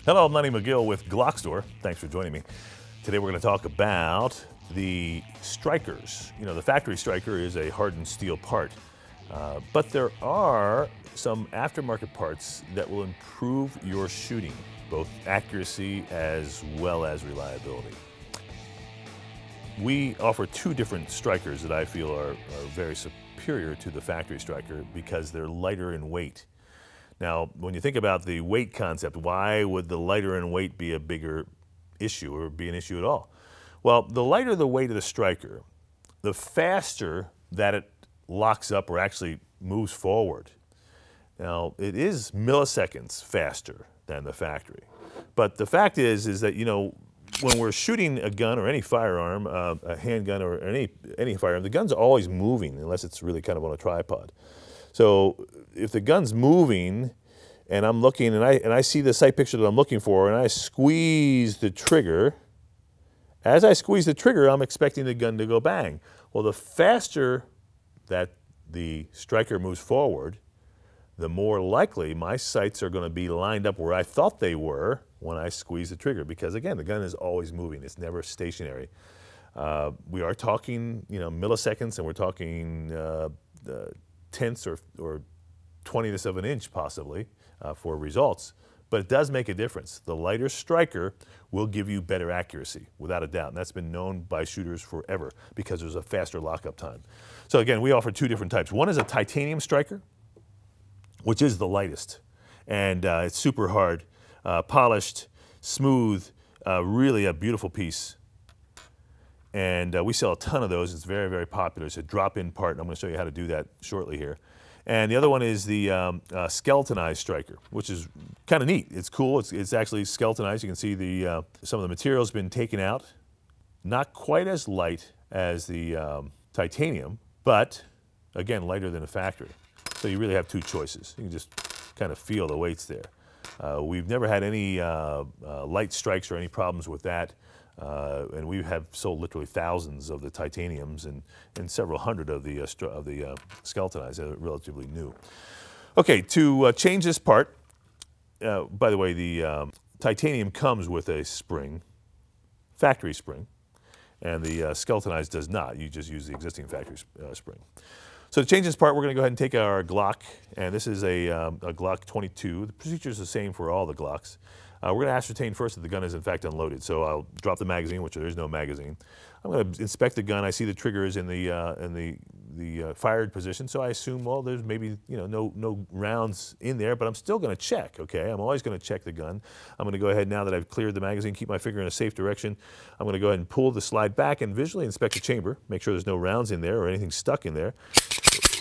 Hello, I'm Lenny McGill with Glock Store. Thanks for joining me. Today we're going to talk about the strikers. You know, the factory striker is a hardened steel part, but there are some aftermarket parts that will improve your shooting, both accuracy as well as reliability. We offer two different strikers that I feel are very superior to the factory striker because they're lighter in weight. Now, when you think about the weight concept, why would the lighter in weight be a bigger issue or be an issue at all? Well, the lighter the weight of the striker, the faster that it locks up or actually moves forward. Now, it is milliseconds faster than the factory. But the fact is that, you know, when we're shooting a gun or any firearm, a handgun or any firearm, the gun's always moving unless it's really kind of on a tripod. So if the gun's moving and I'm looking and I see the sight picture that I'm looking for and I squeeze the trigger, as I squeeze the trigger, I'm expecting the gun to go bang. Well, the faster that the striker moves forward, the more likely my sights are going to be lined up where I thought they were when I squeeze the trigger, because again, the gun is always moving. It's never stationary. We are talking, you know, milliseconds, and we're talking tenths or 20ths of an inch possibly for results, but it does make a difference. The lighter striker will give you better accuracy, without a doubt, and that's been known by shooters forever because there's a faster lockup time. So again, we offer two different types. One is a titanium striker, which is the lightest, and it's super hard, polished, smooth, really a beautiful piece. And we sell a ton of those. It's very, very popular. It's a drop-in part, and I'm going to show you how to do that shortly here. And the other one is the skeletonized striker, which is kind of neat. It's cool. It's actually skeletonized. You can see some of the material's been taken out. Not quite as light as the titanium, but again, lighter than a factory. So you really have two choices. You can just kind of feel the weights there. We've never had any light strikes or any problems with that. And we have sold literally thousands of the titaniums and several hundred of the skeletonized. They're relatively new. Okay, to change this part, by the way, the titanium comes with a spring, factory spring, and the skeletonized does not. You just use the existing factory spring. So to change this part, we're going to go ahead and take our Glock, and this is a Glock 22. The procedure is the same for all the Glocks. We're going to ascertain first that the gun is in fact unloaded. So I'll drop the magazine, which there is no magazine. I'm going to inspect the gun. I see the trigger is in the fired position, so I assume, well, there's maybe, you know, no rounds in there, but I'm still going to check. Okay, I'm always going to check the gun. I'm going to go ahead, now that I've cleared the magazine, keep my finger in a safe direction. I'm going to go ahead and pull the slide back and visually inspect the chamber, make sure there's no rounds in there or anything stuck in there.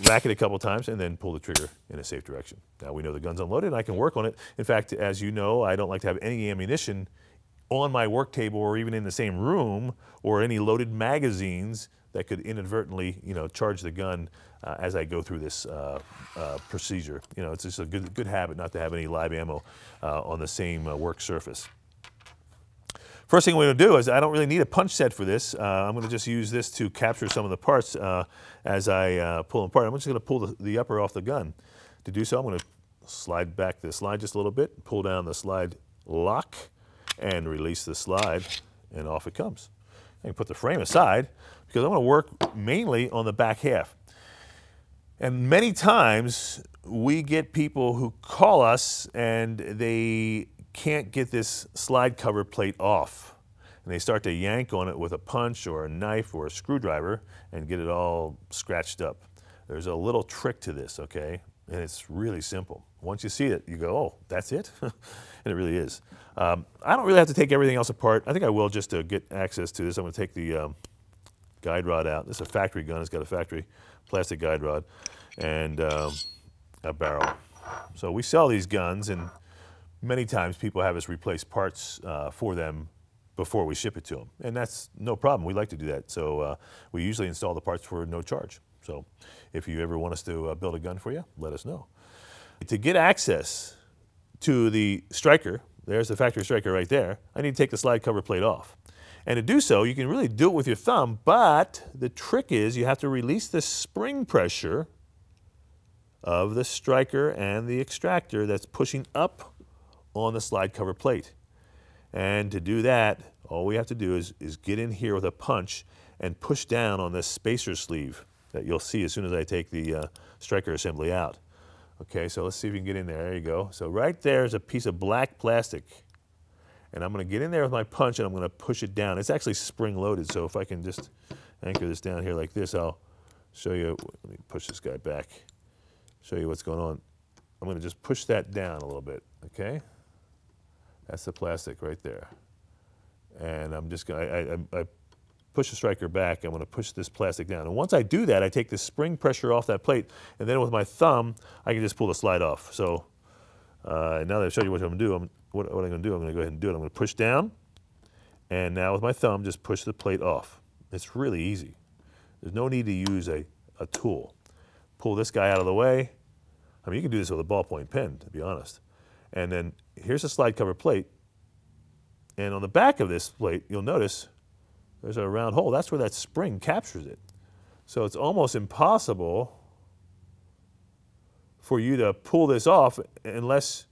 Rack it a couple times and then pull the trigger in a safe direction. Now we know the gun's unloaded and I can work on it. In fact, as you know, I don't like to have any ammunition on my work table or even in the same room, or any loaded magazines that could inadvertently, you know, charge the gun as I go through this procedure. You know, it's just a good habit not to have any live ammo on the same work surface. First thing we're going to do is, I don't really need a punch set for this. I'm going to just use this to capture some of the parts as I pull them apart. I'm just going to pull the upper off the gun. To do so, I'm going to slide back the slide just a little bit, pull down the slide lock, and release the slide, and off it comes. I can put the frame aside because I'm going to work mainly on the back half. And many times we get people who call us and they can't get this slide cover plate off, and they start to yank on it with a punch or a knife or a screwdriver and get it all scratched up. There's a little trick to this, okay, and it's really simple. Once you see it, you go, oh, that's it? And it really is. I don't really have to take everything else apart. I think I will, just to get access to this. I'm going to take the guide rod out. This is a factory gun. It's got a factory plastic guide rod and a barrel. So we sell these guns, and many times people have us replace parts for them before we ship it to them. And that's no problem. We like to do that. So we usually install the parts for no charge. So if you ever want us to build a gun for you, let us know. To get access to the striker, there's the factory striker right there, I need to take the slide cover plate off. And to do so, you can really do it with your thumb, but the trick is you have to release the spring pressure of the striker and the extractor that's pushing up on the slide cover plate. And to do that, all we have to do is get in here with a punch and push down on this spacer sleeve that you'll see as soon as I take the striker assembly out. Okay, so let's see if we can get in there. There you go. So right there is a piece of black plastic. And I'm going to get in there with my punch and I'm going to push it down. It's actually spring loaded, so if I can just anchor this down here like this, I'll show you. Let me push this guy back, show you what's going on. I'm going to just push that down a little bit, okay? That's the plastic right there. And I'm just going to, I push the striker back. I'm going to push this plastic down. And once I do that, I take the spring pressure off that plate, and then with my thumb, I can just pull the slide off. So now that I've showed you what I'm going to do, what I'm going to do, I'm going to go ahead and do it. I'm going to push down, and now with my thumb, just push the plate off. It's really easy. There's no need to use a tool. Pull this guy out of the way. I mean, you can do this with a ballpoint pen, to be honest. And then here's a slide cover plate. And on the back of this plate, you'll notice there's a round hole. That's where that spring captures it. So it's almost impossible for you to pull this off unless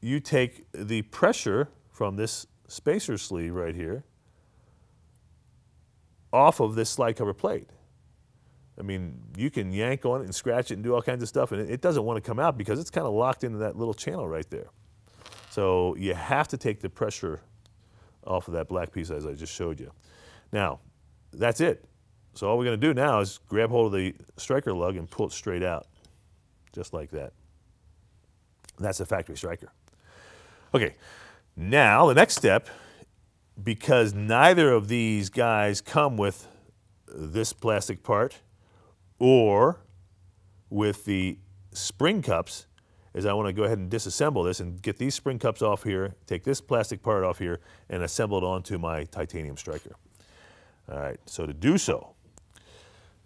you take the pressure from this spacer sleeve right here off of this slide cover plate. I mean, you can yank on it and scratch it and do all kinds of stuff, and it doesn't want to come out because it's kind of locked into that little channel right there. So you have to take the pressure off of that black piece as I just showed you. Now, that's it. So all we're going to do now is grab hold of the striker lug and pull it straight out, just like that. That's a factory striker. Okay, now the next step, because neither of these guys come with this plastic part or with the spring cups, is I want to go ahead and disassemble this and get these spring cups off here, take this plastic part off here, and assemble it onto my titanium striker. All right, so to do so,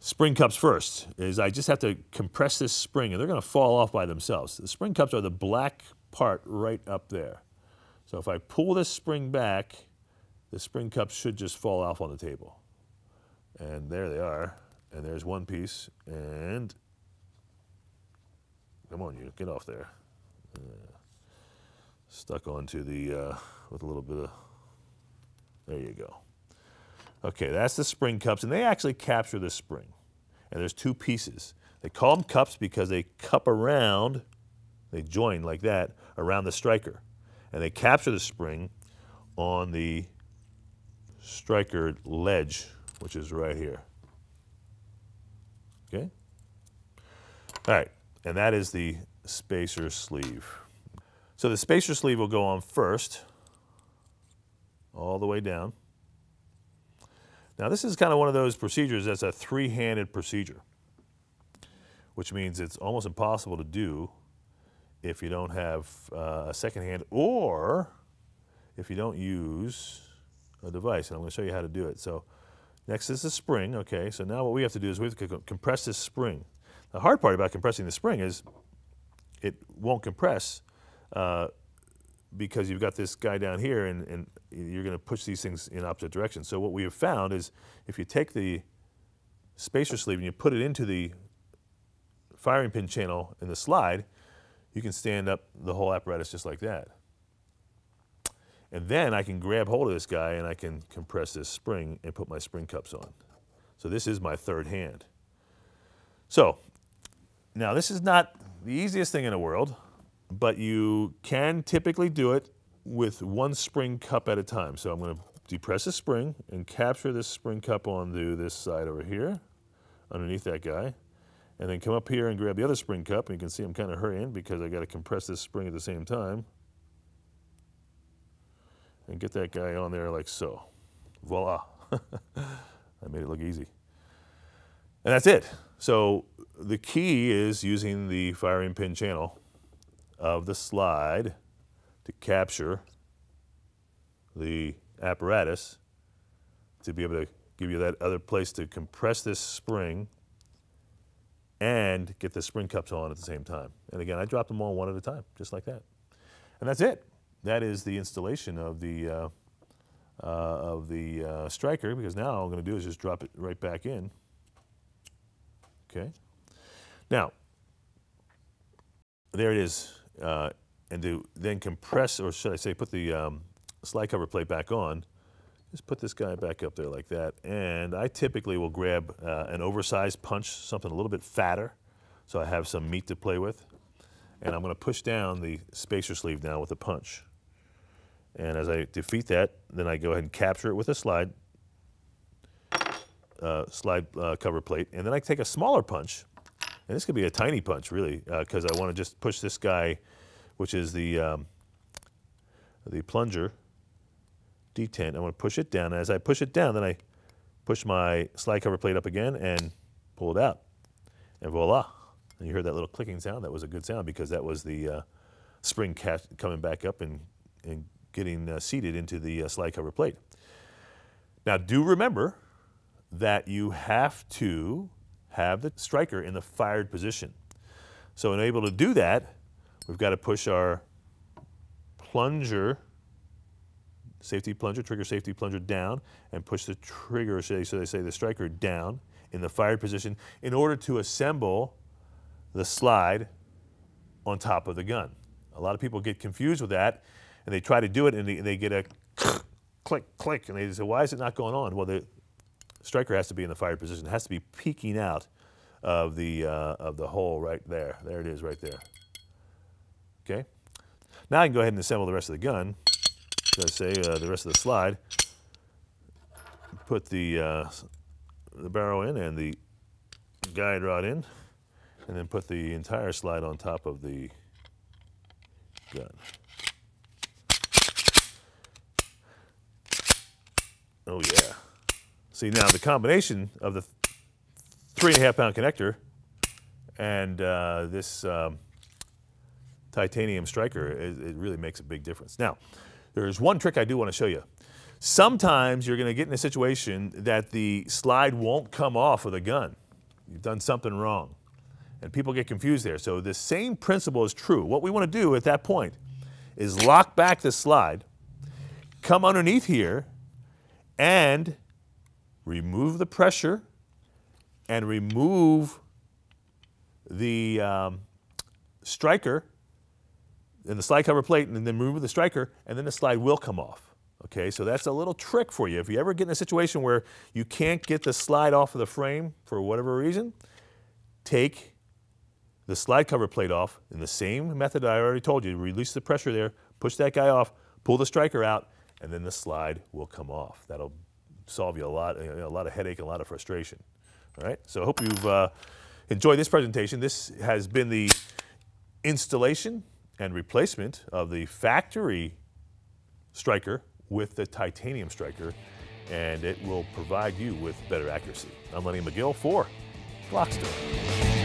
spring cups first, is I just have to compress this spring, and they're going to fall off by themselves. The spring cups are the black part right up there. So if I pull this spring back, the spring cups should just fall off on the table. And there they are. And there's one piece. And come on, you get off there. Stuck onto the, with a little bit of, there you go. Okay, that's the spring cups, and they actually capture the spring. And there's two pieces. They call them cups because they cup around, they join like that, around the striker. And they capture the spring on the striker ledge, which is right here. Okay? All right, and that is the spacer sleeve. So the spacer sleeve will go on first, all the way down. Now this is kind of one of those procedures that's a three-handed procedure, which means it's almost impossible to do if you don't have a second hand or if you don't use a device. And I'm going to show you how to do it. So next is the spring. Okay, so now what we have to do is we have to compress this spring. The hard part about compressing the spring is it won't compress because you've got this guy down here and you're going to push these things in opposite directions. So what we have found is if you take the spacer sleeve and you put it into the firing pin channel in the slide, you can stand up the whole apparatus just like that. And then I can grab hold of this guy and I can compress this spring and put my spring cups on. So this is my third hand. So now this is not the easiest thing in the world, but you can typically do it with one spring cup at a time. So I'm going to depress the spring and capture this spring cup onto this side over here, underneath that guy, and then come up here and grab the other spring cup. And you can see I'm kind of hurrying because I got to compress this spring at the same time. And get that guy on there like so. Voila. I made it look easy. And that's it. So the key is using the firing pin channel of the slide to capture the apparatus to be able to give you that other place to compress this spring and get the spring cups on at the same time. And again, I dropped them on one at a time, just like that. And that's it. That is the installation of the striker, because now all I'm going to do is just drop it right back in. Okay. Now, there it is and to then compress, or should I say put the slide cover plate back on, just put this guy back up there like that. And I typically will grab an oversized punch, something a little bit fatter, so I have some meat to play with. And I'm going to push down the spacer sleeve now with a punch. And as I defeat that, then I go ahead and capture it with a slide cover plate. And then I take a smaller punch, and this could be a tiny punch really, because I want to just push this guy, which is the plunger detent. I want to push it down. And as I push it down, then I push my slide cover plate up again and pull it out. And voila. And you heard that little clicking sound. That was a good sound because that was the spring coming back up and getting seated into the slide cover plate. Now do remember that you have to have the striker in the fired position. So in able to do that, we've got to push our plunger, safety plunger, trigger safety plunger down, and push the trigger, so they say the striker down in the fired position in order to assemble the slide on top of the gun. A lot of people get confused with that, and they try to do it, and they get a click, click, and they say, why is it not going on? Well, the striker has to be in the fired position. It has to be peeking out of the hole right there. There it is right there. Okay? Now I can go ahead and assemble the rest of the gun. Let's say the rest of the slide. Put the barrel in and the guide rod in, and then put the entire slide on top of the gun. Oh yeah. See, now the combination of the 3.5-pound connector and this titanium striker, it really makes a big difference. Now, there's one trick I do want to show you. Sometimes you're going to get in a situation that the slide won't come off of the gun. You've done something wrong. And people get confused there. So the same principle is true. What we want to do at that point is lock back the slide, come underneath here, and remove the pressure and remove the striker and the slide cover plate, and then remove the striker, and then the slide will come off. Okay, so that's a little trick for you. If you ever get in a situation where you can't get the slide off of the frame for whatever reason, take the slide cover plate off in the same method I already told you. Release the pressure there, push that guy off, pull the striker out, and then the slide will come off. That'll solve you a lot of headache and a lot of frustration. All right, so I hope you've enjoyed this presentation. This has been the installation and replacement of the factory striker with the titanium striker, and it will provide you with better accuracy. I'm Lenny McGill for Glock Store.